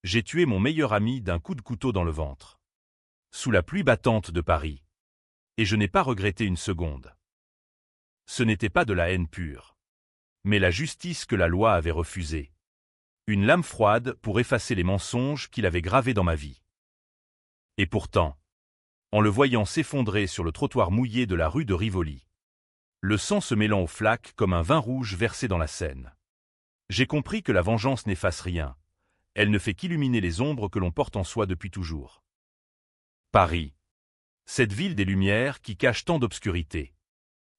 J'ai tué mon meilleur ami d'un coup de couteau dans le ventre. Sous la pluie battante de Paris. Et je n'ai pas regretté une seconde. Ce n'était pas de la haine pure. Mais la justice que la loi avait refusée. Une lame froide pour effacer les mensonges qu'il avait gravés dans ma vie. Et pourtant, en le voyant s'effondrer sur le trottoir mouillé de la rue de Rivoli, le sang se mêlant aux flaques comme un vin rouge versé dans la Seine, j'ai compris que la vengeance n'efface rien. Elle ne fait qu'illuminer les ombres que l'on porte en soi depuis toujours. Paris, cette ville des Lumières qui cache tant d'obscurité,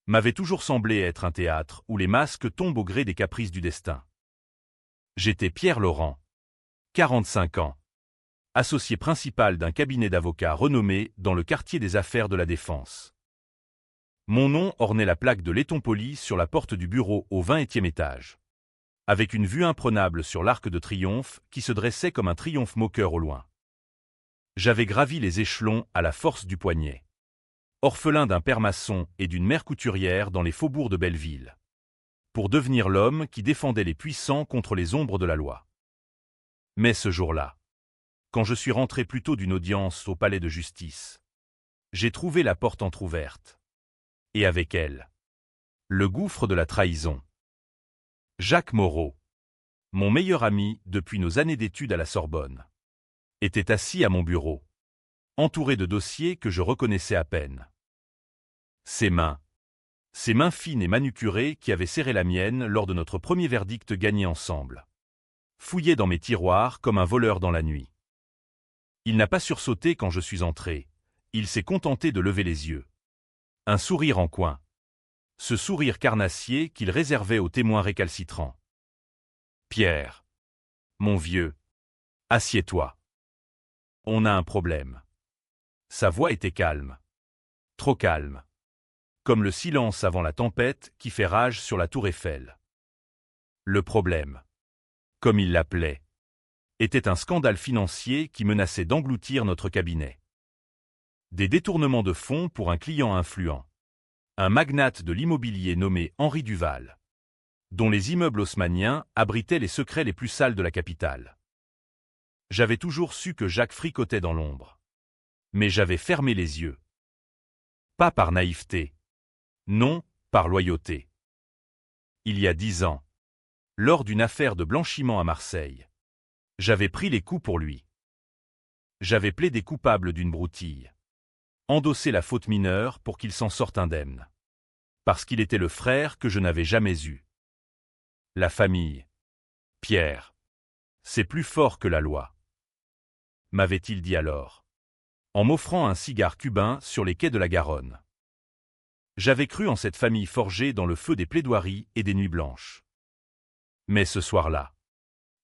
m'avait toujours semblé être un théâtre où les masques tombent au gré des caprices du destin. J'étais Pierre Laurent, 45 ans, associé principal d'un cabinet d'avocats renommé dans le quartier des affaires de la Défense. Mon nom ornait la plaque de laiton poli sur la porte du bureau au 20e étage, avec une vue imprenable sur l'Arc de Triomphe qui se dressait comme un triomphe moqueur au loin. J'avais gravi les échelons à la force du poignet. Orphelin d'un père maçon et d'une mère couturière dans les faubourgs de Belleville, pour devenir l'homme qui défendait les puissants contre les ombres de la loi. Mais ce jour-là, quand je suis rentré plus tôt d'une audience au palais de justice, j'ai trouvé la porte entr'ouverte. Et avec elle, le gouffre de la trahison. Jacques Moreau, mon meilleur ami depuis nos années d'études à la Sorbonne, était assis à mon bureau, entouré de dossiers que je reconnaissais à peine. Ses mains fines et manucurées qui avaient serré la mienne lors de notre premier verdict gagné ensemble, fouillaient dans mes tiroirs comme un voleur dans la nuit. Il n'a pas sursauté quand je suis entré, il s'est contenté de lever les yeux. Un sourire en coin. Ce sourire carnassier qu'il réservait aux témoins récalcitrants. Pierre, mon vieux, assieds-toi. On a un problème. Sa voix était calme. Trop calme. Comme le silence avant la tempête qui fait rage sur la tour Eiffel. Le problème, comme il l'appelait, était un scandale financier qui menaçait d'engloutir notre cabinet. Des détournements de fonds pour un client influent. Un magnate de l'immobilier nommé Henri Duval, dont les immeubles haussmanniens abritaient les secrets les plus sales de la capitale. J'avais toujours su que Jacques fricotait dans l'ombre. Mais j'avais fermé les yeux. Pas par naïveté. Non, par loyauté. Il y a 10 ans, lors d'une affaire de blanchiment à Marseille, j'avais pris les coups pour lui. J'avais plaidé coupable d'une broutille. Endossé la faute mineure pour qu'il s'en sorte indemne. Parce qu'il était le frère que je n'avais jamais eu. La famille. Pierre. C'est plus fort que la loi. M'avait-il dit alors, en m'offrant un cigare cubain sur les quais de la Garonne. J'avais cru en cette famille forgée dans le feu des plaidoiries et des nuits blanches. Mais ce soir-là,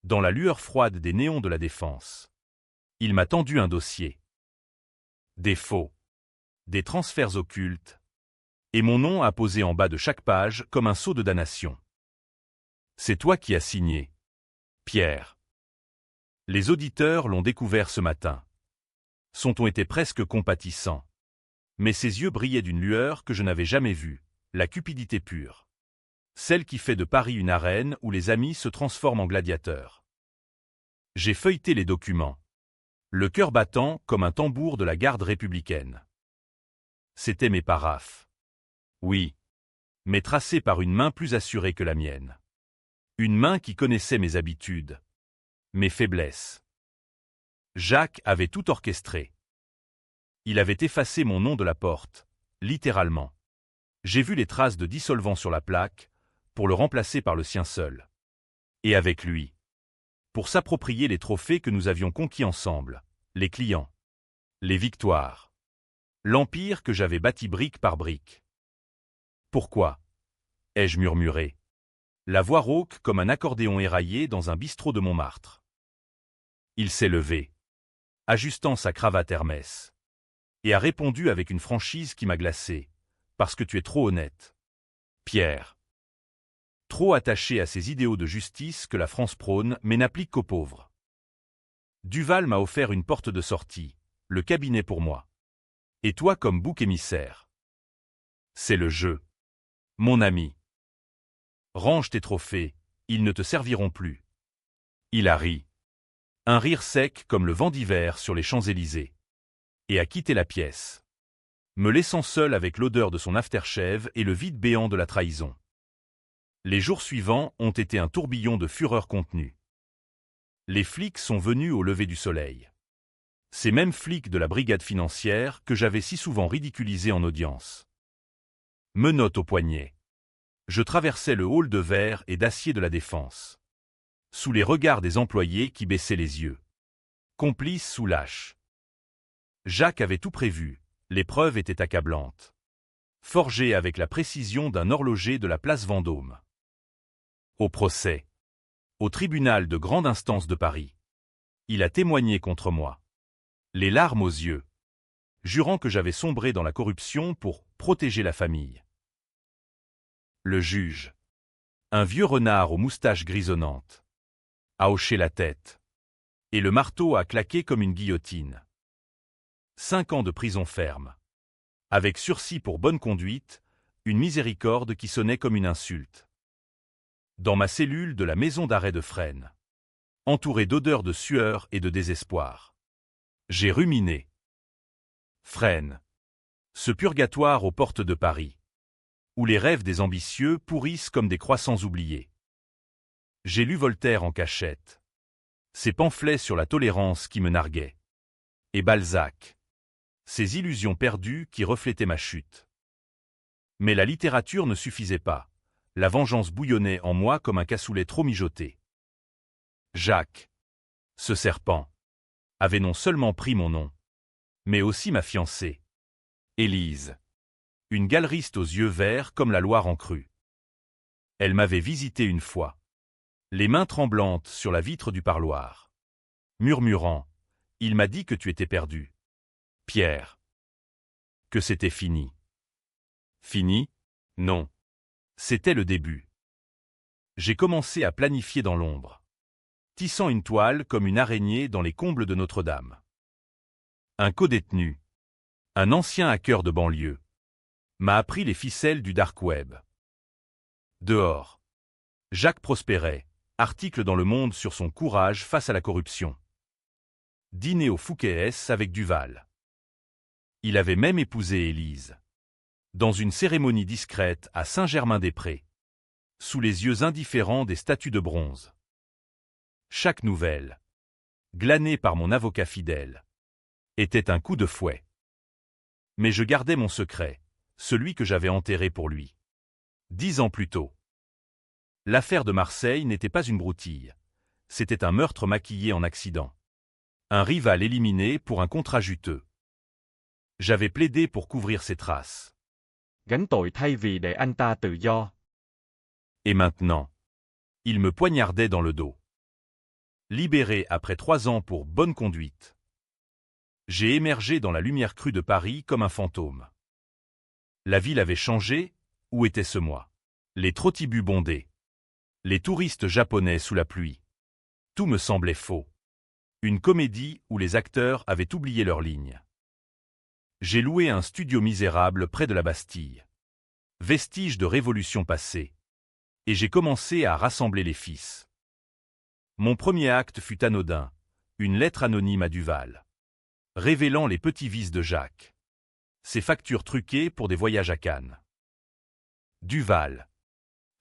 dans la lueur froide des néons de la Défense, il m'a tendu un dossier. Des faux. Des transferts occultes. Et mon nom apposé en bas de chaque page comme un sceau de damnation. C'est toi qui as signé. Pierre. Les auditeurs l'ont découvert ce matin. Son ton était presque compatissant. Mais ses yeux brillaient d'une lueur que je n'avais jamais vue, la cupidité pure. Celle qui fait de Paris une arène où les amis se transforment en gladiateurs. J'ai feuilleté les documents. Le cœur battant comme un tambour de la garde républicaine. C'étaient mes paraphes. Oui, mais tracés par une main plus assurée que la mienne. Une main qui connaissait mes habitudes, mes faiblesses. Jacques avait tout orchestré. Il avait effacé mon nom de la porte, littéralement. J'ai vu les traces de dissolvant sur la plaque, pour le remplacer par le sien seul. Et avec lui. Pour s'approprier les trophées que nous avions conquis ensemble, les clients, les victoires. L'empire que j'avais bâti brique par brique. Pourquoi ? Ai-je murmuré. La voix rauque comme un accordéon éraillé dans un bistrot de Montmartre. Il s'est levé, ajustant sa cravate Hermès, et a répondu avec une franchise qui m'a glacé, parce que tu es trop honnête. Pierre. Trop attaché à ces idéaux de justice que la France prône mais n'applique qu'aux pauvres. Duval m'a offert une porte de sortie, le cabinet pour moi. Et toi comme bouc émissaire. C'est le jeu. Mon ami. Range tes trophées, ils ne te serviront plus. Il a ri. Un rire sec comme le vent d'hiver sur les Champs-Élysées. Et a quitté la pièce, me laissant seul avec l'odeur de son aftershave et le vide béant de la trahison. Les jours suivants ont été un tourbillon de fureur contenue. Les flics sont venus au lever du soleil. Ces mêmes flics de la brigade financière que j'avais si souvent ridiculisés en audience. Menottes au poignet. Je traversais le hall de verre et d'acier de la Défense. Sous les regards des employés qui baissaient les yeux. Complices sous lâches. Jacques avait tout prévu, l'épreuve était accablante. Forgée avec la précision d'un horloger de la place Vendôme. Au procès. Au tribunal de grande instance de Paris. Il a témoigné contre moi. Les larmes aux yeux. Jurant que j'avais sombré dans la corruption pour protéger la famille. Le juge. Un vieux renard aux moustaches grisonnantes. A hoché la tête. Et le marteau a claqué comme une guillotine. 5 ans de prison ferme. Avec sursis pour bonne conduite, une miséricorde qui sonnait comme une insulte. Dans ma cellule de la maison d'arrêt de Fresnes. Entouré d'odeurs de sueur et de désespoir. J'ai ruminé. Fresnes. Ce purgatoire aux portes de Paris. Où les rêves des ambitieux pourrissent comme des croissants oubliés. J'ai lu Voltaire en cachette. Ses pamphlets sur la tolérance qui me narguaient. Et Balzac. Ses illusions perdues qui reflétaient ma chute. Mais la littérature ne suffisait pas. La vengeance bouillonnait en moi comme un cassoulet trop mijoté. Jacques. Ce serpent. Avait non seulement pris mon nom, mais aussi ma fiancée. Élise. Une galeriste aux yeux verts comme la Loire en crue. Elle m'avait visité une fois. Les mains tremblantes sur la vitre du parloir. Murmurant, il m'a dit que tu étais perdu. Pierre. Que c'était fini. Fini? Non. C'était le début. J'ai commencé à planifier dans l'ombre. Tissant une toile comme une araignée dans les combles de Notre-Dame. Un codétenu. Un ancien hacker de banlieue. M'a appris les ficelles du dark web. Dehors. Jacques prospérait. Article dans Le Monde sur son courage face à la corruption. Dîner au Fouquet's avec Duval. Il avait même épousé Élise. Dans une cérémonie discrète à Saint-Germain-des-Prés. Sous les yeux indifférents des statues de bronze. Chaque nouvelle, glanée par mon avocat fidèle, était un coup de fouet. Mais je gardais mon secret, celui que j'avais enterré pour lui. 10 ans plus tôt. L'affaire de Marseille n'était pas une broutille. C'était un meurtre maquillé en accident. Un rival éliminé pour un contrat juteux. J'avais plaidé pour couvrir ses traces. Gánh tội thay vì để anh ta tự do. Et maintenant, il me poignardait dans le dos. Libéré après 3 ans pour bonne conduite. J'ai émergé dans la lumière crue de Paris comme un fantôme. La ville avait changé, où était-ce moi? Les trottibus bondés. Les touristes japonais sous la pluie. Tout me semblait faux. Une comédie où les acteurs avaient oublié leurs lignes. J'ai loué un studio misérable près de la Bastille. Vestige de révolution passée. Et j'ai commencé à rassembler les fils. Mon premier acte fut anodin, une lettre anonyme à Duval. Révélant les petits vices de Jacques. Ses factures truquées pour des voyages à Cannes. Duval.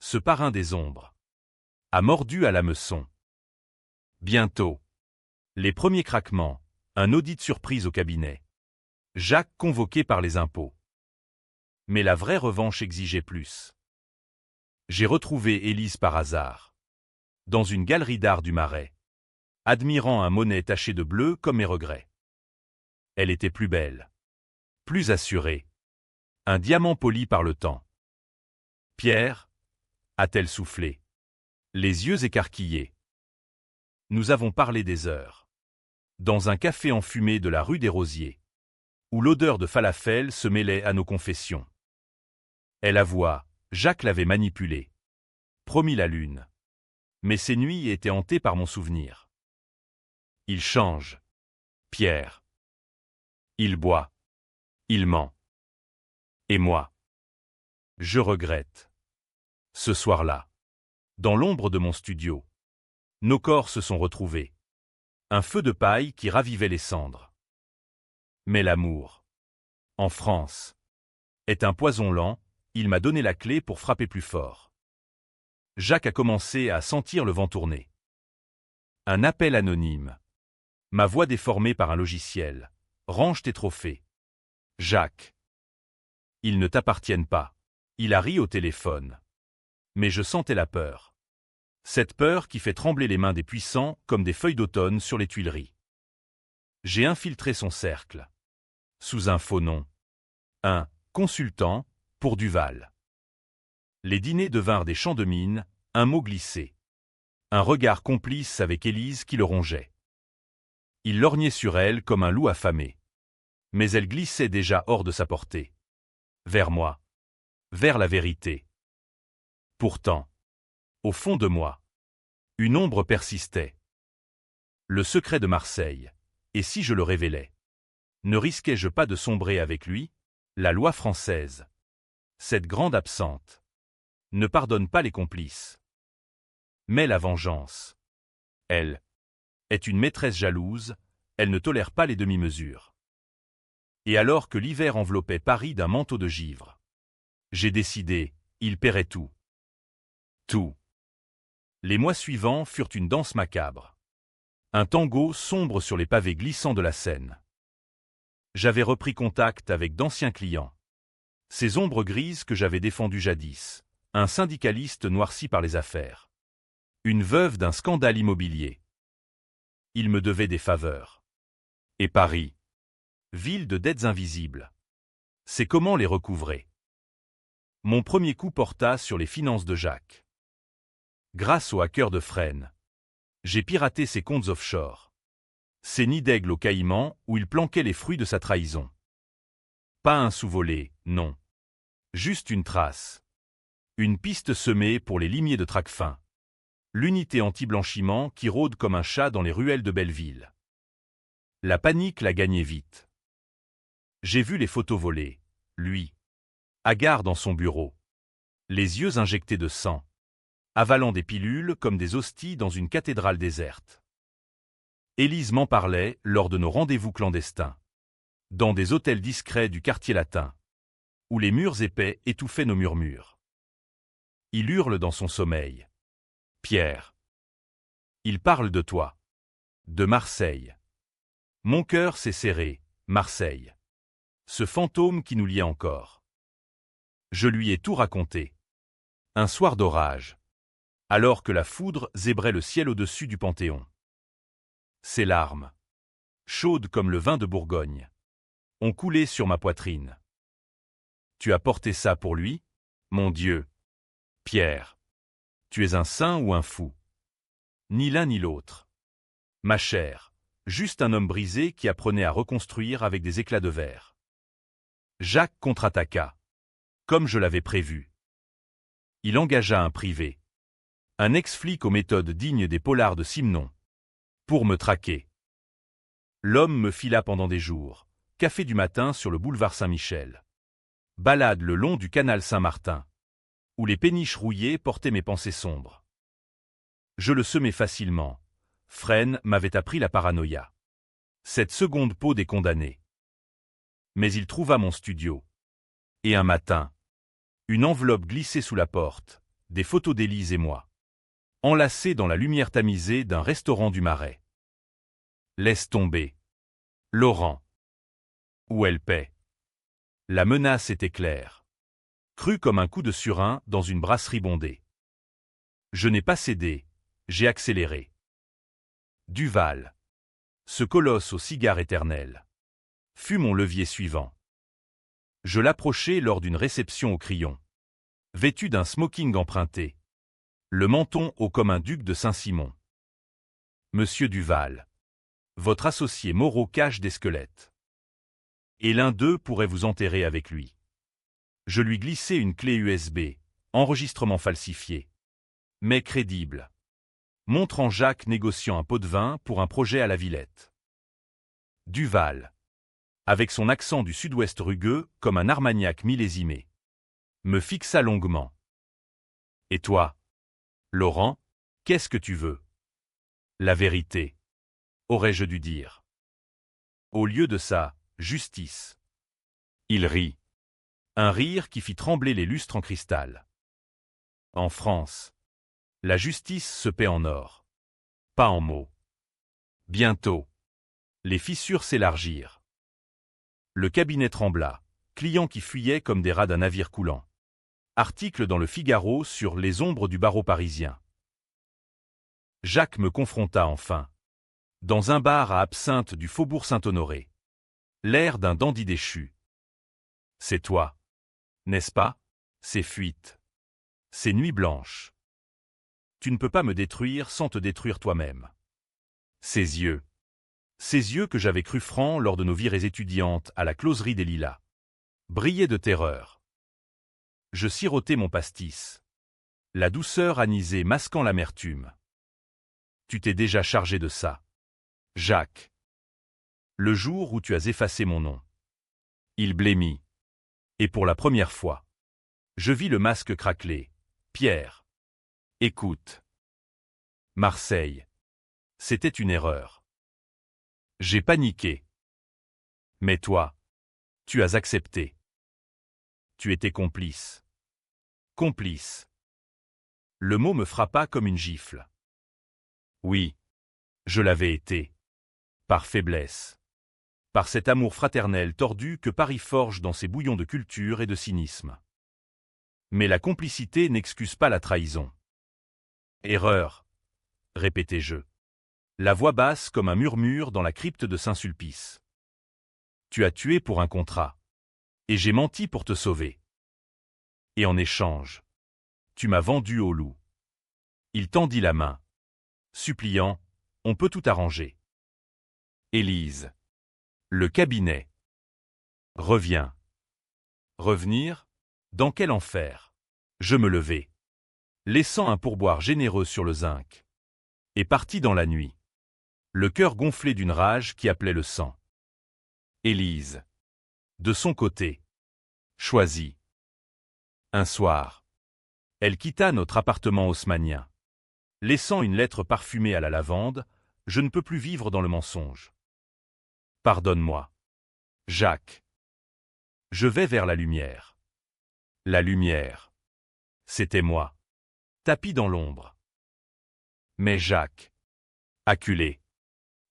Ce parrain des ombres. A mordu à l'hameçon. Bientôt. Les premiers craquements, un audit surprise au cabinet. Jacques convoqué par les impôts. Mais la vraie revanche exigeait plus. J'ai retrouvé Élise par hasard. Dans une galerie d'art du Marais. Admirant un Monet taché de bleu comme mes regrets. Elle était plus belle. Plus assurée. Un diamant poli par le temps. Pierre, a-t-elle soufflé. Les yeux écarquillés. Nous avons parlé des heures. Dans un café enfumé de la rue des Rosiers. Où l'odeur de falafel se mêlait à nos confessions. Elle avoua, Jacques l'avait manipulée. Promis la lune. Mais ces nuits étaient hantées par mon souvenir. Il change. Pierre. Il boit. Il ment. Et moi. Je regrette. Ce soir-là. Dans l'ombre de mon studio. Nos corps se sont retrouvés. Un feu de paille qui ravivait les cendres. Mais l'amour, en France, est un poison lent, il m'a donné la clé pour frapper plus fort. Jacques a commencé à sentir le vent tourner. Un appel anonyme. Ma voix déformée par un logiciel. Range tes trophées. Jacques. Ils ne t'appartiennent pas. Il a ri au téléphone. Mais je sentais la peur. Cette peur qui fait trembler les mains des puissants comme des feuilles d'automne sur les Tuileries. J'ai infiltré son cercle. Sous un faux nom. Un consultant pour Duval. Les dîners devinrent des champs de mine, un mot glissé. Un regard complice avec Élise qui le rongeait. Il lorgnait sur elle comme un loup affamé. Mais elle glissait déjà hors de sa portée. Vers moi. Vers la vérité. Pourtant, au fond de moi, une ombre persistait. Le secret de Marseille, et si je le révélais? Ne risquais-je pas de sombrer avec lui? La loi française, cette grande absente, ne pardonne pas les complices. Mais la vengeance, elle, est une maîtresse jalouse, elle ne tolère pas les demi-mesures. Et alors que l'hiver enveloppait Paris d'un manteau de givre, j'ai décidé, il paierait tout. Tout. Les mois suivants furent une danse macabre. Un tango sombre sur les pavés glissants de la Seine. J'avais repris contact avec d'anciens clients. Ces ombres grises que j'avais défendues jadis. Un syndicaliste noirci par les affaires. Une veuve d'un scandale immobilier. Il me devait des faveurs. Et Paris. Ville de dettes invisibles. C'est comment les recouvrer. Mon premier coup porta sur les finances de Jacques. Grâce au hacker de Fresnes, j'ai piraté ses comptes offshore. Ses nids d'aigle aux Caïmans où il planquait les fruits de sa trahison. Pas un sous-volé, non. Juste une trace. Une piste semée pour les limiers de Tracfin. L'unité anti-blanchiment qui rôde comme un chat dans les ruelles de Belleville. La panique l'a gagné vite. J'ai vu les photos volées, lui, hagard dans son bureau. Les yeux injectés de sang. Avalant des pilules comme des hosties dans une cathédrale déserte. Élise m'en parlait lors de nos rendez-vous clandestins. Dans des hôtels discrets du quartier latin. Où les murs épais étouffaient nos murmures. Il hurle dans son sommeil. Pierre. Il parle de toi. De Marseille. Mon cœur s'est serré, Marseille. Ce fantôme qui nous liait encore. Je lui ai tout raconté. Un soir d'orage. Alors que la foudre zébrait le ciel au-dessus du Panthéon. Ses larmes, chaudes comme le vin de Bourgogne, ont coulé sur ma poitrine. Tu as porté ça pour lui, mon Dieu. Pierre, tu es un saint ou un fou? Ni l'un ni l'autre. Ma chère, juste un homme brisé qui apprenait à reconstruire avec des éclats de verre. Jacques contre-attaqua, comme je l'avais prévu. Il engagea un privé. Un ex-flic aux méthodes dignes des polars de Simon. Pour me traquer. L'homme me fila pendant des jours. Café du matin sur le boulevard Saint-Michel. Balade le long du canal Saint-Martin. Où les péniches rouillées portaient mes pensées sombres. Je le semais facilement. Fresnes m'avait appris la paranoïa. Cette seconde peau des condamnés. Mais il trouva mon studio. Et un matin, une enveloppe glissée sous la porte, des photos d'Élise et moi. Enlacés dans la lumière tamisée d'un restaurant du Marais. Laisse tomber. Laurent. Où elle paie. La menace était claire. Crue comme un coup de surin dans une brasserie bondée. Je n'ai pas cédé, j'ai accéléré. Duval. Ce colosse au cigare éternel. Fut mon levier suivant. Je l'approchai lors d'une réception au Crillon. Vêtu d'un smoking emprunté. Le menton haut comme un duc de Saint-Simon. Monsieur Duval. Votre associé Moreau cache des squelettes. Et l'un d'eux pourrait vous enterrer avec lui. Je lui glissai une clé USB, enregistrement falsifié. Mais crédible. Montrant Jacques négociant un pot de vin pour un projet à la Villette. Duval. Avec son accent du sud-ouest rugueux comme un Armagnac millésimé. Me fixa longuement. Et toi, Laurent, qu'est-ce que tu veux? La vérité. aurais-je dû dire. Au lieu de ça, justice. Il rit. Un rire qui fit trembler les lustres en cristal. En France, la justice se paie en or, pas en mots. Bientôt, les fissures s'élargirent. Le cabinet trembla, clients qui fuyaient comme des rats d'un navire coulant. Article dans le Figaro sur les ombres du barreau parisien. Jacques me confronta enfin, dans un bar à absinthe du faubourg Saint-Honoré. L'air d'un dandy déchu. C'est toi, n'est-ce pas? Ces fuites. Ces nuits blanches. Tu ne peux pas me détruire sans te détruire toi-même. Ces yeux que j'avais crus francs lors de nos virées étudiantes à la closerie des Lilas, brillaient de terreur. Je sirotais mon pastis, la douceur anisée masquant l'amertume. Tu t'es déjà chargé de ça, Jacques. Le jour où tu as effacé mon nom. Il blêmit. Et pour la première fois, je vis le masque craqueler. Pierre. Écoute. Marseille. C'était une erreur. J'ai paniqué. Mais toi, tu as accepté. Tu étais complice. Complice. Le mot me frappa comme une gifle. Oui, je l'avais été. Par faiblesse. Par cet amour fraternel tordu que Paris forge dans ses bouillons de culture et de cynisme. Mais la complicité n'excuse pas la trahison. Erreur, répétai-je. La voix basse comme un murmure dans la crypte de Saint-Sulpice. Tu as tué pour un contrat. Et j'ai menti pour te sauver. Et en échange, tu m'as vendu au loup. Il tendit la main. Suppliant, on peut tout arranger. Élise. Le cabinet. Reviens. Revenir? Dans quel enfer? Je me levai, laissant un pourboire généreux sur le zinc, et partis dans la nuit, le cœur gonflé d'une rage qui appelait le sang. Élise, de son côté, choisit. Un soir, elle quitta notre appartement haussmannien, laissant une lettre parfumée à la lavande. Je ne peux plus vivre dans le mensonge. Pardonne-moi, Jacques. Je vais vers la lumière. La lumière. C'était moi, tapi dans l'ombre. Mais Jacques, acculé,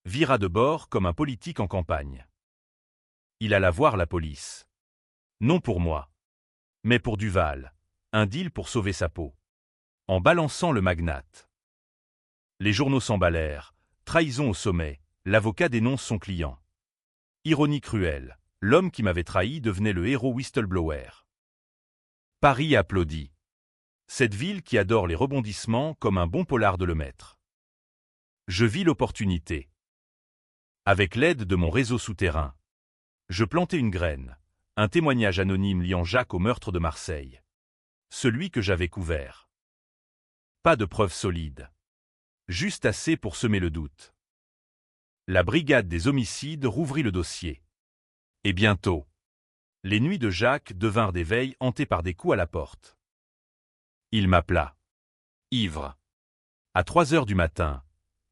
vira de bord comme un politique en campagne. Il alla voir la police. Non pour moi, mais pour Duval, un deal pour sauver sa peau. En balançant le magnate. Les journaux s'emballèrent, trahison au sommet, l'avocat dénonce son client. Ironie cruelle, l'homme qui m'avait trahi devenait le héros whistleblower. Paris applaudit. Cette ville qui adore les rebondissements comme un bon polar de le maître. Je vis l'opportunité. Avec l'aide de mon réseau souterrain, je plantai une graine, un témoignage anonyme liant Jacques au meurtre de Marseille. Celui que j'avais couvert. Pas de preuves solides. Juste assez pour semer le doute. La brigade des homicides rouvrit le dossier. Et bientôt, les nuits de Jacques devinrent des veilles hantées par des coups à la porte. Il m'appela. Ivre. À 3 heures du matin.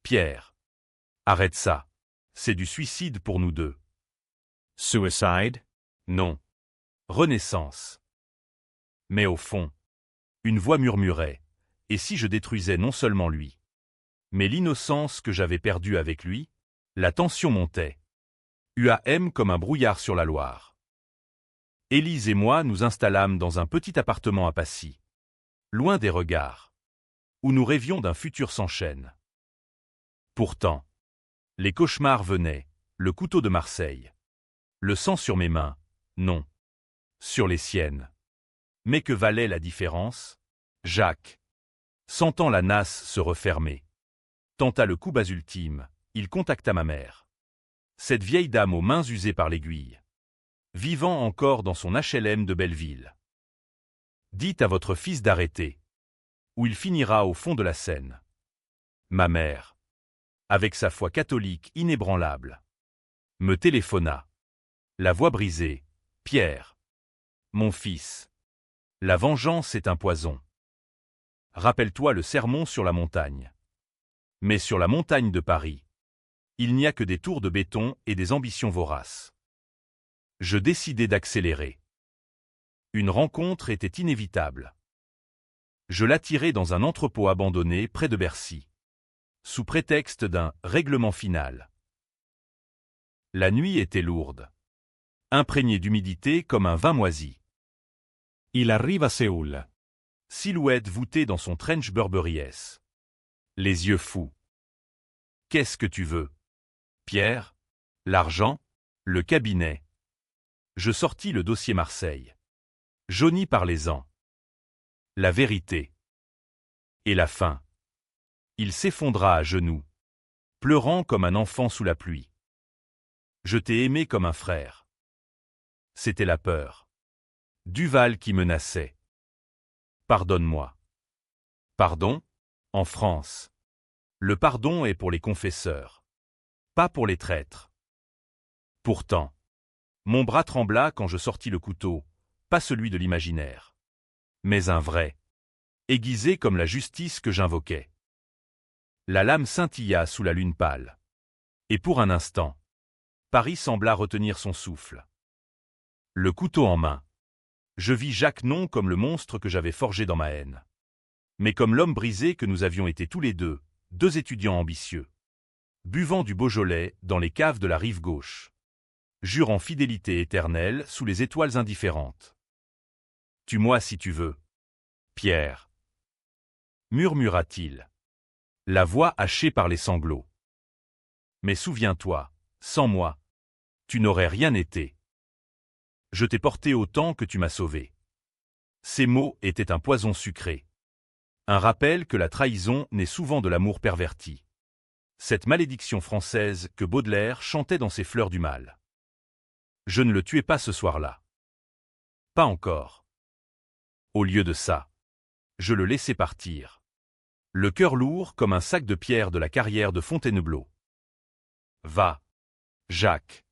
Pierre. Arrête ça. C'est du suicide pour nous deux. Suicide? Non. Renaissance. Mais au fond, une voix murmurait. Et si je détruisais non seulement lui, mais l'innocence que j'avais perdue avec lui? La tension montait. UAM comme un brouillard sur la Loire. Élise et moi nous installâmes dans un petit appartement à Passy, loin des regards, où nous rêvions d'un futur sans chaîne. Pourtant, les cauchemars venaient, le couteau de Marseille. Le sang sur mes mains, non. Sur les siennes. Mais que valait la différence? Jacques, sentant la nasse se refermer, tenta le coup bas ultime. Il contacta ma mère. Cette vieille dame aux mains usées par l'aiguille, vivant encore dans son HLM de Belleville. Dites à votre fils d'arrêter, ou il finira au fond de la Seine. Ma mère, avec sa foi catholique inébranlable, me téléphona. La voix brisée. Pierre. Mon fils. La vengeance est un poison. Rappelle-toi le sermon sur la montagne. Mais sur la montagne de Paris. Il n'y a que des tours de béton et des ambitions voraces. Je décidai d'accélérer. Une rencontre était inévitable. Je l'attirai dans un entrepôt abandonné près de Bercy, sous prétexte d'un règlement final. La nuit était lourde, imprégnée d'humidité comme un vin moisi. Il arrive à Séoul. Silhouette voûtée dans son trench Burberry S. Les yeux fous. Qu'est-ce que tu veux? Pierre? L'argent? Le cabinet? Je sortis le dossier Marseille. Jauni par les ans. La vérité. Et la fin. Il s'effondra à genoux, pleurant comme un enfant sous la pluie. Je t'ai aimé comme un frère. C'était la peur. Duval qui menaçait. Pardonne-moi. Pardon? En France. Le pardon est pour les confesseurs, pas pour les traîtres. Pourtant, mon bras trembla quand je sortis le couteau, pas celui de l'imaginaire, mais un vrai, aiguisé comme la justice que j'invoquais. La lame scintilla sous la lune pâle. Et pour un instant, Paris sembla retenir son souffle. Le couteau en main, je vis Jacques non comme le monstre que j'avais forgé dans ma haine, mais comme l'homme brisé que nous avions été tous les deux, deux étudiants ambitieux, buvant du Beaujolais dans les caves de la rive gauche, jurant fidélité éternelle sous les étoiles indifférentes. Tue-moi si tu veux, Pierre, murmura-t-il, la voix hachée par les sanglots. Mais souviens-toi, sans moi, tu n'aurais rien été. Je t'ai porté autant que tu m'as sauvé. Ces mots étaient un poison sucré. Un rappel que la trahison naît souvent de l'amour perverti. Cette malédiction française que Baudelaire chantait dans ses Fleurs du mal. Je ne le tuai pas ce soir-là. Pas encore. Au lieu de ça, je le laissai partir. Le cœur lourd comme un sac de pierre de la carrière de Fontainebleau. Va, Jacques.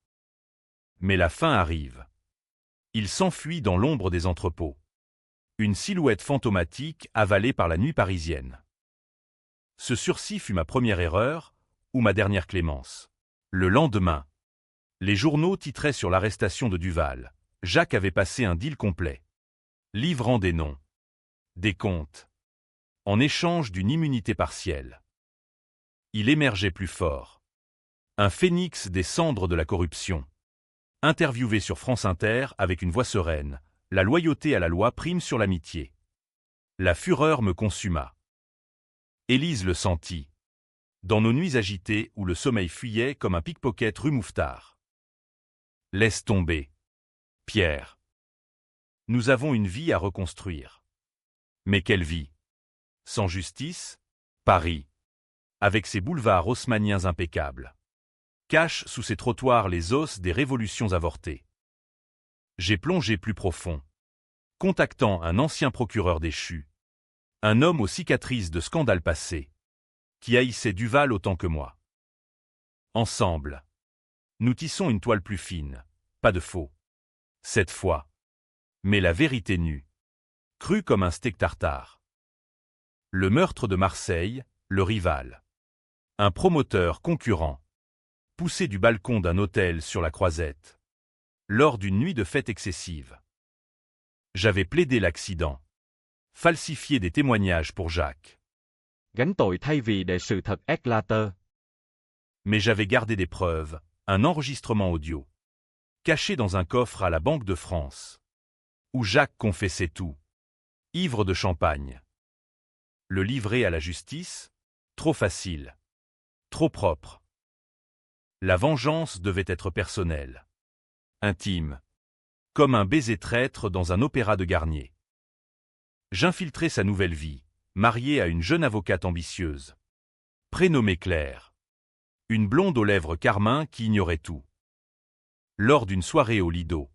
Mais la fin arrive. Il s'enfuit dans l'ombre des entrepôts. Une silhouette fantomatique avalée par la nuit parisienne. Ce sursis fut ma première erreur, ou ma dernière clémence. Le lendemain, les journaux titraient sur l'arrestation de Duval. Jacques avait passé un deal complet, livrant des noms, des comptes, en échange d'une immunité partielle. Il émergeait plus fort. Un phénix des cendres de la corruption. Interviewé sur France Inter avec une voix sereine, la loyauté à la loi prime sur l'amitié. La fureur me consuma. Élise le sentit. Dans nos nuits agitées où le sommeil fuyait comme un pickpocket rue Mouffetard. Laisse tomber, Pierre. Nous avons une vie à reconstruire. Mais quelle vie? Sans justice, Paris, avec ses boulevards haussmanniens impeccables, cache sous ses trottoirs les os des révolutions avortées. J'ai plongé plus profond, contactant un ancien procureur déchu, un homme aux cicatrices de scandales passés, qui haïssait Duval autant que moi. Ensemble, nous tissons une toile plus fine, pas de faux. Cette fois, mais la vérité nue, crue comme un steak tartare. Le meurtre de Marseille, le rival. Un promoteur concurrent, poussé du balcon d'un hôtel sur la Croisette, lors d'une nuit de fête excessive. J'avais plaidé l'accident, falsifié des témoignages pour Jacques. Gánh tội thay vì để sự thật éclate. Mais j'avais gardé des preuves, un enregistrement audio, caché dans un coffre à la Banque de France, où Jacques confessait tout, ivre de champagne. Le livrer à la justice, trop facile, trop propre. La vengeance devait être personnelle, intime, comme un baiser traître dans un opéra de Garnier. J'infiltrai sa nouvelle vie, mariée à une jeune avocate ambitieuse, prénommée Claire, une blonde aux lèvres carmin qui ignorait tout. Lors d'une soirée au Lido,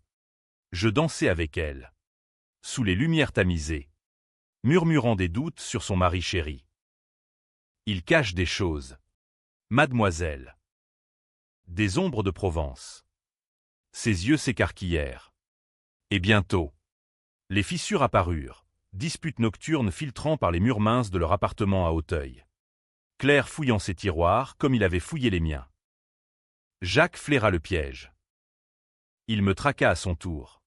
je dansai avec elle, sous les lumières tamisées, murmurant des doutes sur son mari chéri. Il cache des choses, mademoiselle. Des ombres de Provence. Ses yeux s'écarquillèrent. Et bientôt, les fissures apparurent, disputes nocturnes filtrant par les murs minces de leur appartement à Auteuil. Claire fouillant ses tiroirs comme il avait fouillé les miens. Jacques flaira le piège. Il me traqua à son tour,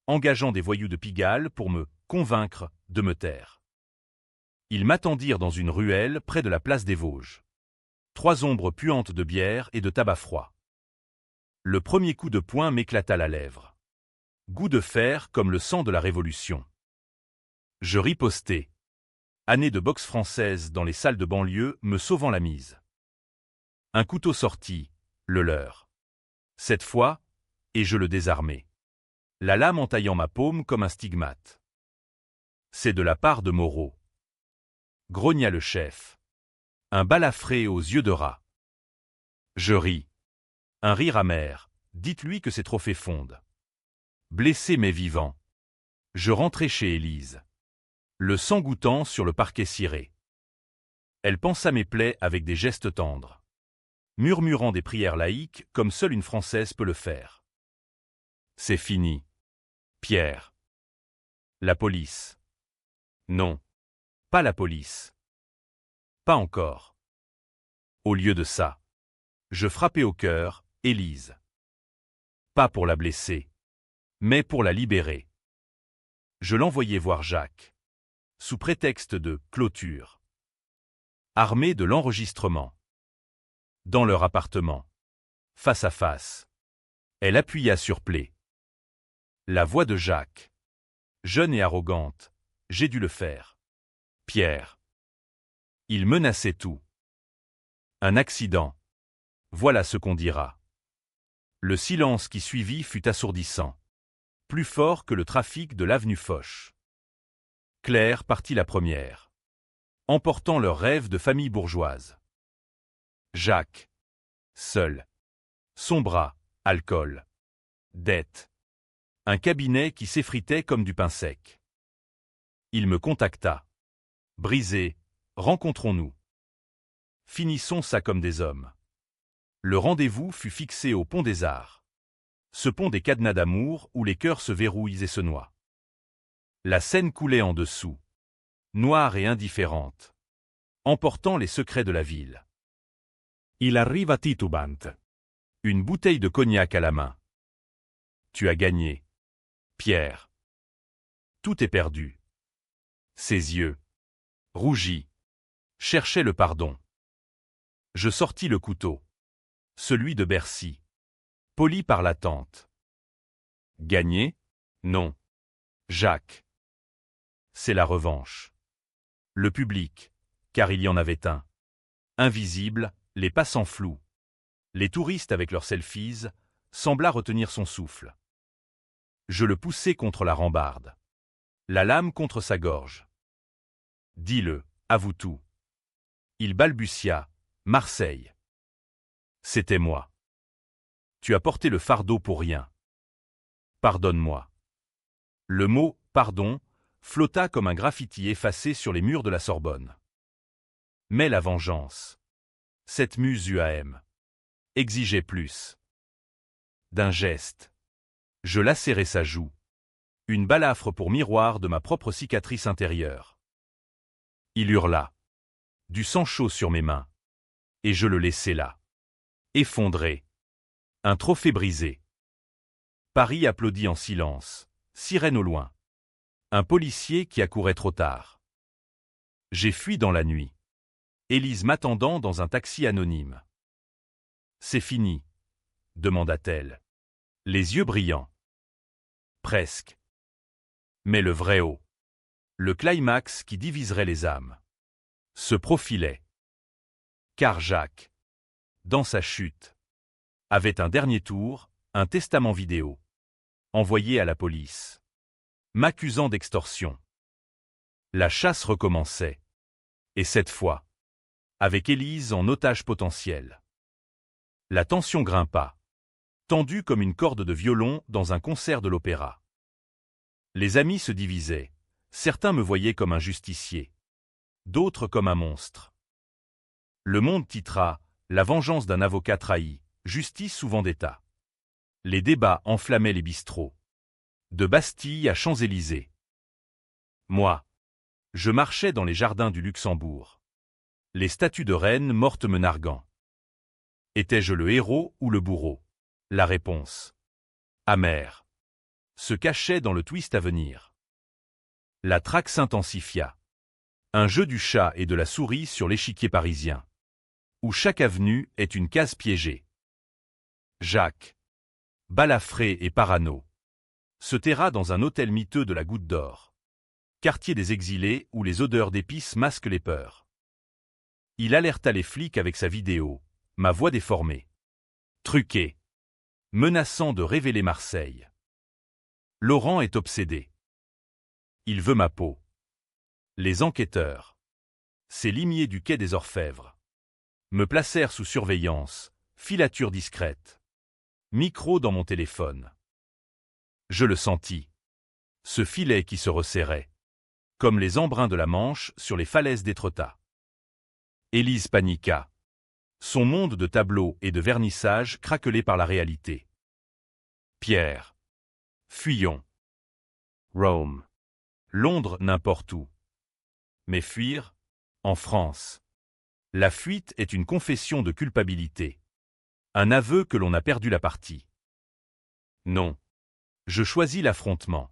engageant des voyous de Pigalle pour me convaincre de me taire. Ils m'attendirent dans une ruelle près de la place des Vosges. 3 ombres puantes de bière et de tabac froid. Le premier coup de poing m'éclata la lèvre. Goût de fer comme le sang de la Révolution. Je ripostai. Année de boxe française dans les salles de banlieue me sauvant la mise. Un couteau sortit, le leur. Cette fois, et je le désarmai. La lame entaillant ma paume comme un stigmate. C'est de la part de Moreau. Grogna le chef. Un balafré aux yeux de rat. Je ris. Un rire amer. Dites-lui que ses trophées fondent. Blessé mais vivant. Je rentrai chez Élise. Le sang goûtant sur le parquet ciré. Elle pansa mes plaies avec des gestes tendres, murmurant des prières laïques comme seule une Française peut le faire. C'est fini. Pierre. La police. Non. Pas la police. Pas encore. Au lieu de ça, je frappai au cœur, Élise. Pas pour la blesser, mais pour la libérer. Je l'envoyai voir Jacques, sous prétexte de clôture. Armé de l'enregistrement. Dans leur appartement. Face à face. Elle appuya sur play. La voix de Jacques. Jeune et arrogante, j'ai dû le faire. Pierre. Il menaçait tout. Un accident. Voilà ce qu'on dira. Le silence qui suivit fut assourdissant. Plus fort que le trafic de l'avenue Foch. Claire partit la première, emportant leur rêve de famille bourgeoise. Jacques. Seul. Son bras, alcool. Dette. Un cabinet qui s'effritait comme du pain sec. Il me contacta. Brisé, rencontrons-nous. Finissons ça comme des hommes. Le rendez-vous fut fixé au pont des Arts. Ce pont des cadenas d'amour où les cœurs se verrouillent et se noient. La Seine coulait en dessous, noire et indifférente, emportant les secrets de la ville. Il arriva titubant. Une bouteille de cognac à la main. Tu as gagné, Pierre. Tout est perdu. Ses yeux, rougis, cherchaient le pardon. Je sortis le couteau. Celui de Bercy. Poli par l'attente. Gagné? Non. Jacques. C'est la revanche. Le public, car il y en avait un. Invisible, les passants flous. Les touristes avec leurs selfies, sembla retenir son souffle. Je le poussai contre la rambarde. La lame contre sa gorge. Dis-le, avoue tout. Il balbutia, Marseille. C'était moi. Tu as porté le fardeau pour rien. Pardonne-moi. Le mot « pardon » flotta comme un graffiti effacé sur les murs de la Sorbonne. Mais la vengeance, cette muse UAM, exigeait plus. D'un geste, je lacérai sa joue, une balafre pour miroir de ma propre cicatrice intérieure. Il hurla, du sang chaud sur mes mains, et je le laissai là, effondré, un trophée brisé. Paris applaudit en silence, sirène au loin. Un policier qui accourait trop tard. J'ai fui dans la nuit. Élise m'attendant dans un taxi anonyme. C'est fini, demanda-t-elle, les yeux brillants. Presque. Mais le vrai haut, le climax qui diviserait les âmes, se profilait. Car Jacques, dans sa chute, avait un dernier tour, un testament vidéo, envoyé à la police, m'accusant d'extorsion. La chasse recommençait. Et cette fois, avec Élise en otage potentiel. La tension grimpa, tendue comme une corde de violon dans un concert de l'opéra. Les amis se divisaient. Certains me voyaient comme un justicier, d'autres comme un monstre. Le Monde titra « La vengeance d'un avocat trahi, justice ou vendetta ». Les débats enflammaient les bistrots. De Bastille à Champs-Élysées. Moi, je marchais dans les jardins du Luxembourg. Les statues de reines mortes me narguant. Étais-je le héros ou le bourreau? La réponse, amère, se cachait dans le twist à venir. La traque s'intensifia. Un jeu du chat et de la souris sur l'échiquier parisien, où chaque avenue est une case piégée. Jacques, balafré et parano, se terra dans un hôtel miteux de la Goutte d'Or, quartier des exilés où les odeurs d'épices masquent les peurs. Il alerta les flics avec sa vidéo, ma voix déformée, truquée, menaçant de révéler Marseille. Laurent est obsédé. Il veut ma peau. Les enquêteurs, ces limiers du quai des Orfèvres, me placèrent sous surveillance, filature discrète. Micro dans mon téléphone. Je le sentis. Ce filet qui se resserrait, comme les embruns de la Manche sur les falaises d'Étretat. Élise paniqua. Son monde de tableaux et de vernissage craquelé par la réalité. Pierre. Fuyons. Rome. Londres, n'importe où. Mais fuir, en France. La fuite est une confession de culpabilité. Un aveu que l'on a perdu la partie. Non. Je choisis l'affrontement.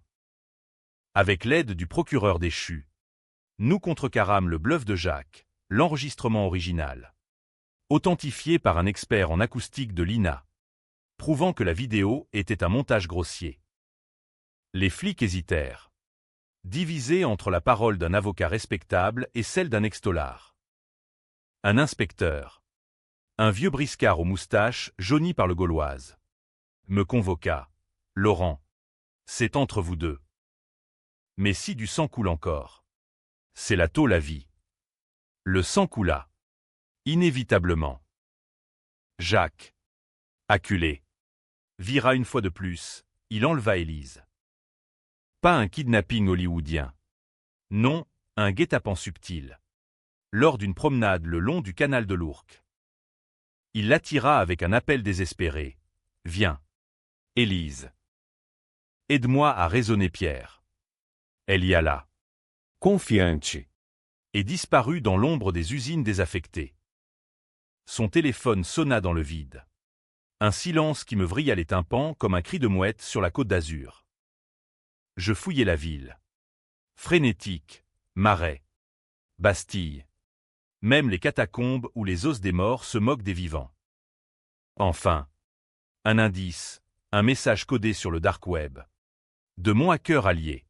Avec l'aide du procureur déchu, nous contrecarrâmes le bluff de Jacques, l'enregistrement original. Authentifié par un expert en acoustique de l'INA, prouvant que la vidéo était un montage grossier. Les flics hésitèrent, divisés entre la parole d'un avocat respectable et celle d'un ex-tôlard. Un inspecteur, un vieux briscard aux moustaches jaunies par le Gauloise, me convoqua. Laurent, c'est entre vous deux. Mais si du sang coule encore, c'est la tôle à vie. Le sang coula. Inévitablement. Jacques, acculé, vira une fois de plus, il enleva Élise. Pas un kidnapping hollywoodien. Non, un guet-apens subtil. Lors d'une promenade le long du canal de l'Ourcq. Il l'attira avec un appel désespéré. Viens. Élise. Aide-moi à raisonner Pierre. Elle y alla. Confiante. Et disparut dans l'ombre des usines désaffectées. Son téléphone sonna dans le vide. Un silence qui me vrilla les tympans comme un cri de mouette sur la côte d'Azur. Je fouillai la ville. Frénétique, Marais, Bastille. Même les catacombes où les os des morts se moquent des vivants. Enfin, un indice, un message codé sur le dark web. De mon hacker allié.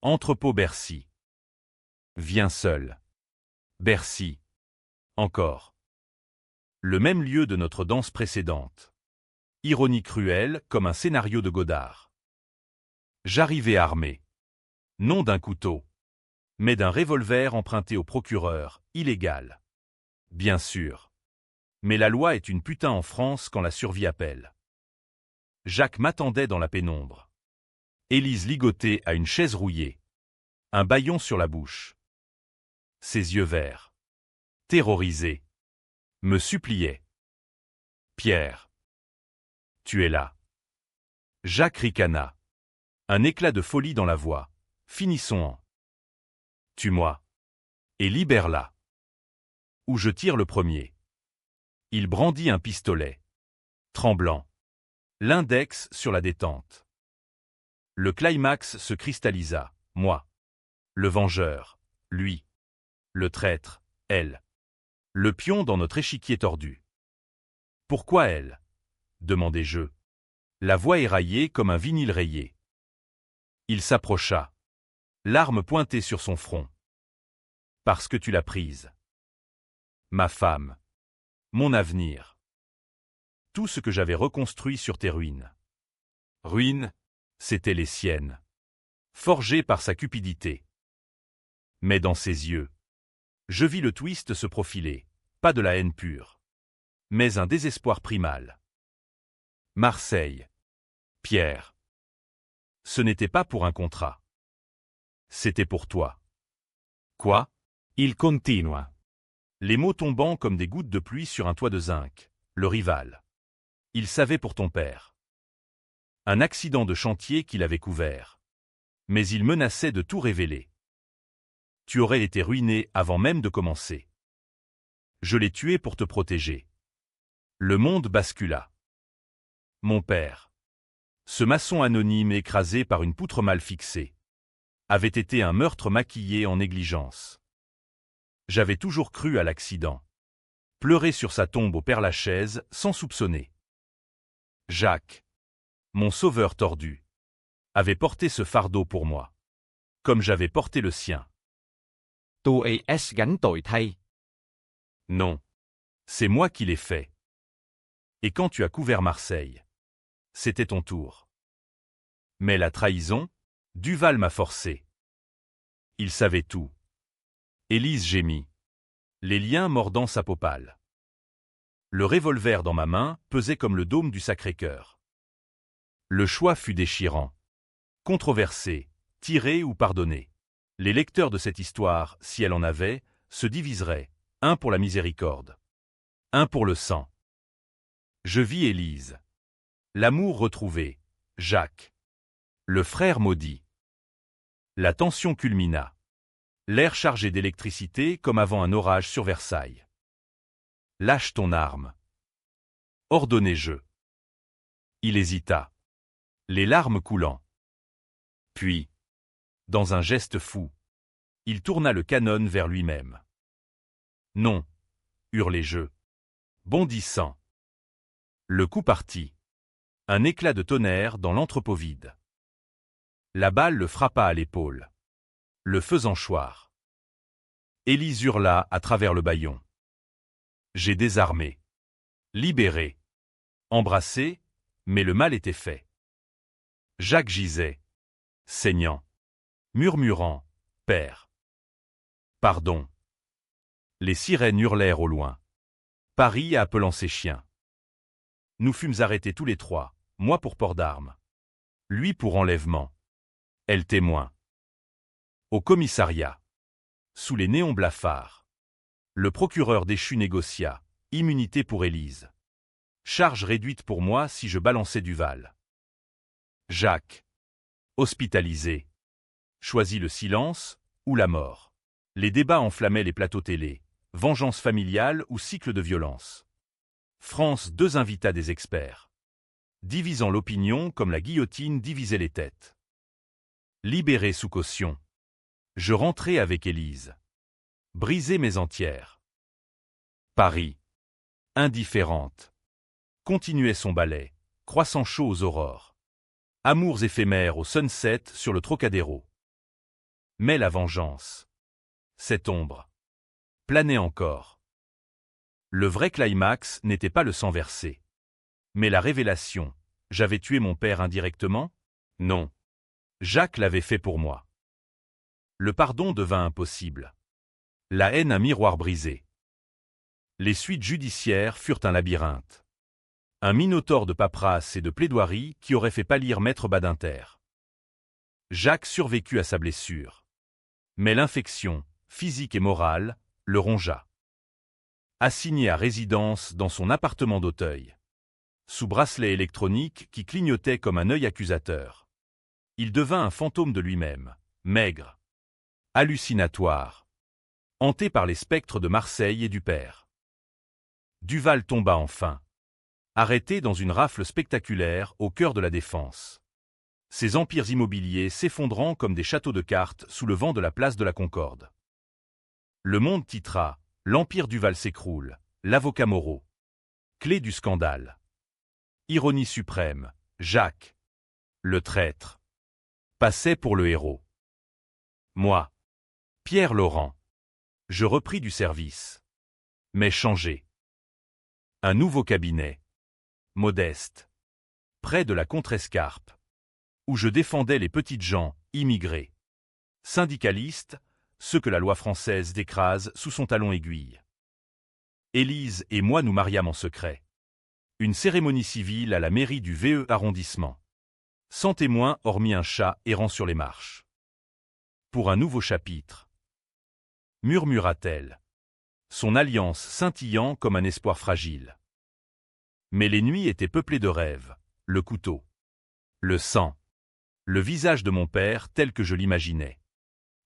Entrepôt Bercy. Viens seul. Bercy. Encore. Le même lieu de notre danse précédente. Ironie cruelle comme un scénario de Godard. J'arrivai armé. Non d'un couteau, mais d'un revolver emprunté au procureur, illégal. Bien sûr. Mais la loi est une putain en France quand la survie appelle. Jacques m'attendait dans la pénombre. Élise ligotée à une chaise rouillée. Un bâillon sur la bouche. Ses yeux verts, terrorisés, me suppliaient. Pierre. Tu es là. Jacques ricana. Un éclat de folie dans la voix. Finissons en. Tue-moi. Et libère-la. Ou je tire le premier. Il brandit un pistolet. Tremblant. L'index sur la détente. Le climax se cristallisa. Moi. Le vengeur. Lui. Le traître. Elle. Le pion dans notre échiquier tordu. Pourquoi elle? Demandai-je. La voix éraillée comme un vinyle rayé. Il s'approcha. L'arme pointée sur son front. Parce que tu l'as prise. Ma femme. Mon avenir. Tout ce que j'avais reconstruit sur tes ruines. Ruines, c'étaient les siennes. Forgées par sa cupidité. Mais dans ses yeux, je vis le twist se profiler, pas de la haine pure, mais un désespoir primal. Marseille. Pierre. Ce n'était pas pour un contrat. C'était pour toi. Quoi? Il continua. Les mots tombant comme des gouttes de pluie sur un toit de zinc. Le rival. Il savait pour ton père. Un accident de chantier qu'il avait couvert. Mais il menaçait de tout révéler. Tu aurais été ruiné avant même de commencer. Je l'ai tué pour te protéger. Le monde bascula. Mon père, ce maçon anonyme écrasé par une poutre mal fixée, avait été un meurtre maquillé en négligence. J'avais toujours cru à l'accident. Pleuré sur sa tombe au Père-Lachaise sans soupçonner. Jacques, mon sauveur tordu, avait porté ce fardeau pour moi, comme j'avais porté le sien. Tôi gánh tội thay. Non, c'est moi qui l'ai fait. Et quand tu as couvert Marseille, c'était ton tour. Mais la trahison, Duval m'a forcé. Il savait tout. Élise gémit, les liens mordant sa peau pâle. Le revolver dans ma main pesait comme le dôme du Sacré-Cœur. Le choix fut déchirant. Controversé, tirer ou pardonner. Les lecteurs de cette histoire, si elle en avait, se diviseraient, un pour la miséricorde, un pour le sang. Je vis Élise. L'amour retrouvé, Jacques. Le frère maudit. La tension culmina. L'air chargé d'électricité comme avant un orage sur Versailles. Lâche ton arme. Ordonnai-je. Il hésita. Les larmes coulant. Puis, dans un geste fou, il tourna le canon vers lui-même. Non, hurlai-je, bondissant. Le coup partit. Un éclat de tonnerre dans l'entrepôt vide. La balle le frappa à l'épaule, le faisant choir. Élise hurla à travers le bâillon. J'ai désarmé. Libéré. Embrassé, mais le mal était fait. Jacques gisait, saignant, murmurant, « Père. Pardon. » Les sirènes hurlèrent au loin. Paris appelant ses chiens. Nous fûmes arrêtés tous les trois, moi pour port d'armes. Lui pour enlèvement. Elle témoin. Au commissariat. Sous les néons blafards. Le procureur déchu négocia, immunité pour Élise. Charge réduite pour moi si je balançais Duval. Jacques. Hospitalisé. Choisit le silence ou la mort. Les débats enflammaient les plateaux télé. Vengeance familiale ou cycle de violence. France 2 invita des experts. Divisant l'opinion comme la guillotine divisait les têtes. Libéré sous caution. Je rentrai avec Élise. Brisé mes entières. Paris. Indifférente. Continuait son ballet, croissant chaud aux aurores. Amours éphémères au sunset sur le Trocadéro. Mais la vengeance. Cette ombre. Planait encore. Le vrai climax n'était pas le sang versé. Mais la révélation. J'avais tué mon père indirectement? Non. Jacques l'avait fait pour moi. Le pardon devint impossible. La haine un miroir brisé. Les suites judiciaires furent un labyrinthe. Un minotaure de paperasse et de plaidoirie qui aurait fait pâlir Maître Badinter. Jacques survécut à sa blessure. Mais l'infection, physique et morale, le rongea. Assigné à résidence dans son appartement d'Auteuil. Sous bracelet électronique qui clignotait comme un œil accusateur. Il devint un fantôme de lui-même, maigre, hallucinatoire, hanté par les spectres de Marseille et du père. Duval tomba enfin, arrêté dans une rafle spectaculaire au cœur de la Défense. Ses empires immobiliers s'effondrant comme des châteaux de cartes sous le vent de la place de la Concorde. Le monde titra, l'empire Duval s'écroule, l'avocat Moreau. Clé du scandale. Ironie suprême, Jacques, le traître, passait pour le héros. Moi, Pierre Laurent, je repris du service. Mais changé. Un nouveau cabinet, modeste, près de la Contrescarpe, où je défendais les petites gens, immigrés, syndicalistes, ceux que la loi française décrase sous son talon aiguille. Élise et moi nous mariâmes en secret. Une cérémonie civile à la mairie du VE arrondissement. Sans témoin hormis un chat errant sur les marches. Pour un nouveau chapitre. Murmura-t-elle. Son alliance scintillant comme un espoir fragile. Mais les nuits étaient peuplées de rêves, le couteau, le sang, le visage de mon père tel que je l'imaginais.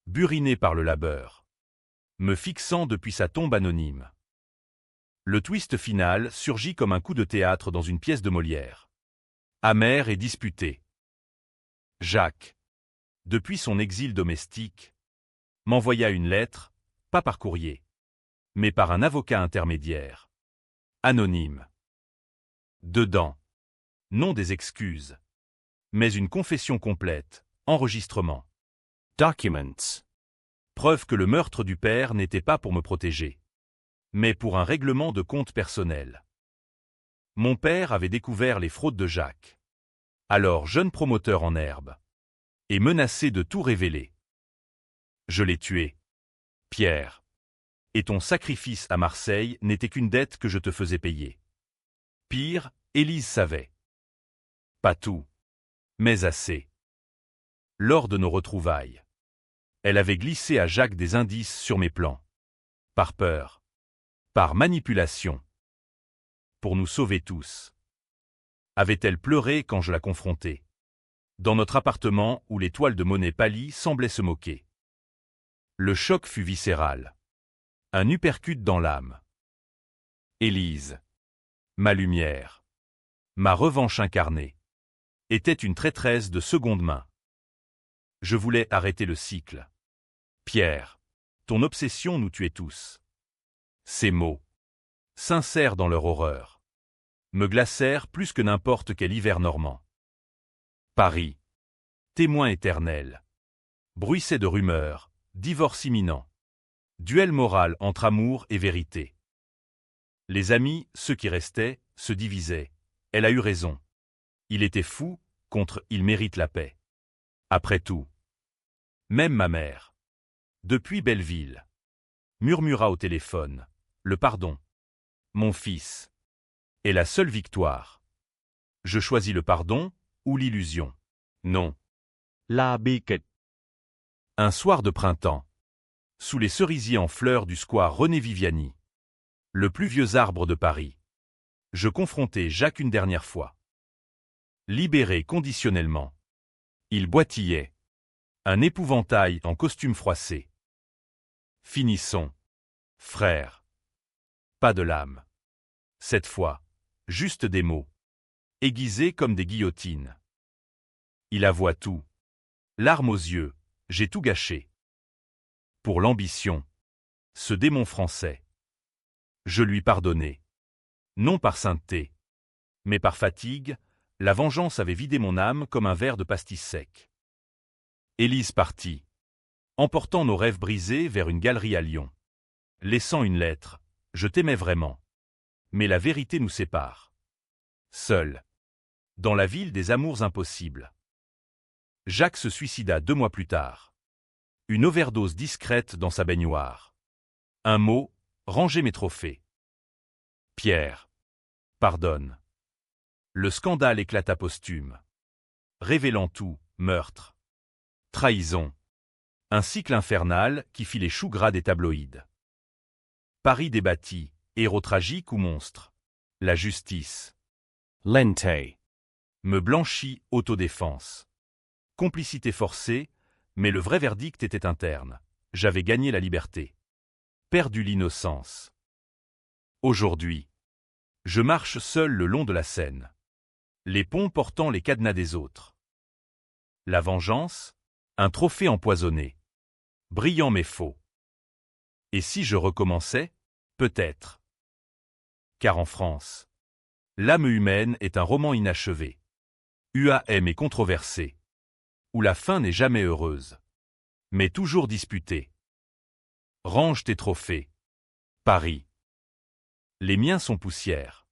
Buriné par le labeur. Me fixant depuis sa tombe anonyme. Le twist final surgit comme un coup de théâtre dans une pièce de Molière. Amer et disputé. Jacques, depuis son exil domestique, m'envoya une lettre, pas par courrier, mais par un avocat intermédiaire. Anonyme. Dedans, non des excuses, mais une confession complète, enregistrement. Documents. Preuve que le meurtre du père n'était pas pour me protéger, mais pour un règlement de compte personnel. Mon père avait découvert les fraudes de Jacques, alors jeune promoteur en herbe, et menacé de tout révéler. Je l'ai tué, Pierre. Et ton sacrifice à Marseille n'était qu'une dette que je te faisais payer. Pire, Élise savait. Pas tout, mais assez. Lors de nos retrouvailles, elle avait glissé à Jacques des indices sur mes plans. Par peur, par manipulation. Pour nous sauver tous. Avait-elle pleuré quand je la confrontais? Dans notre appartement où les toiles de Monet pâlies semblaient se moquer. Le choc fut viscéral. Un uppercut dans l'âme. Élise, ma lumière, ma revanche incarnée, était une traîtresse de seconde main. Je voulais arrêter le cycle. Pierre, ton obsession nous tuait tous. Ces mots, sincères dans leur horreur, me glacèrent plus que n'importe quel hiver normand. Paris, témoin éternel, bruissait de rumeurs, divorce imminent, duel moral entre amour et vérité. Les amis, ceux qui restaient, se divisaient. Elle a eu raison. Il était fou, contre il mérite la paix. Après tout. Même ma mère, depuis Belleville, murmura au téléphone, le pardon. Mon fils. Est la seule victoire. Je choisis le pardon ou l'illusion. Non. Là bi kịch. Un soir de printemps, sous les cerisiers en fleurs du square René Viviani, le plus vieux arbre de Paris, je confrontai Jacques une dernière fois. Libéré conditionnellement, il boitillait, un épouvantail en costume froissé. Finissons, frère. Pas de lame. Cette fois, juste des mots, aiguisés comme des guillotines. Il avoua tout. Larmes aux yeux, j'ai tout gâché. Pour l'ambition, ce démon français. Je lui pardonnai. Non par sainteté, mais par fatigue, la vengeance avait vidé mon âme comme un verre de pastis sec. Élise partit, emportant nos rêves brisés vers une galerie à Lyon. Laissant une lettre, je t'aimais vraiment. Mais la vérité nous sépare. Seul, dans la ville des amours impossibles. Jacques se suicida 2 mois plus tard. Une overdose discrète dans sa baignoire. Un mot, ranger mes trophées. Pierre, pardonne. Le scandale éclata posthume. Révélant tout, meurtre. Trahison. Un cycle infernal qui fit les choux gras des tabloïds. Paris débattit, héros tragique ou monstre. La justice. Lente. Me blanchit autodéfense. Complicité forcée, mais le vrai verdict était interne. J'avais gagné la liberté. Perdu l'innocence. Aujourd'hui, je marche seul le long de la Seine. Les ponts portant les cadenas des autres. La vengeance, un trophée empoisonné. Brillant mais faux. Et si je recommençais? Peut-être. Car en France, l'âme humaine est un roman inachevé. UAM est controversé. Où la fin n'est jamais heureuse. Mais toujours disputée. Range tes trophées. Paris. Les miens sont poussière.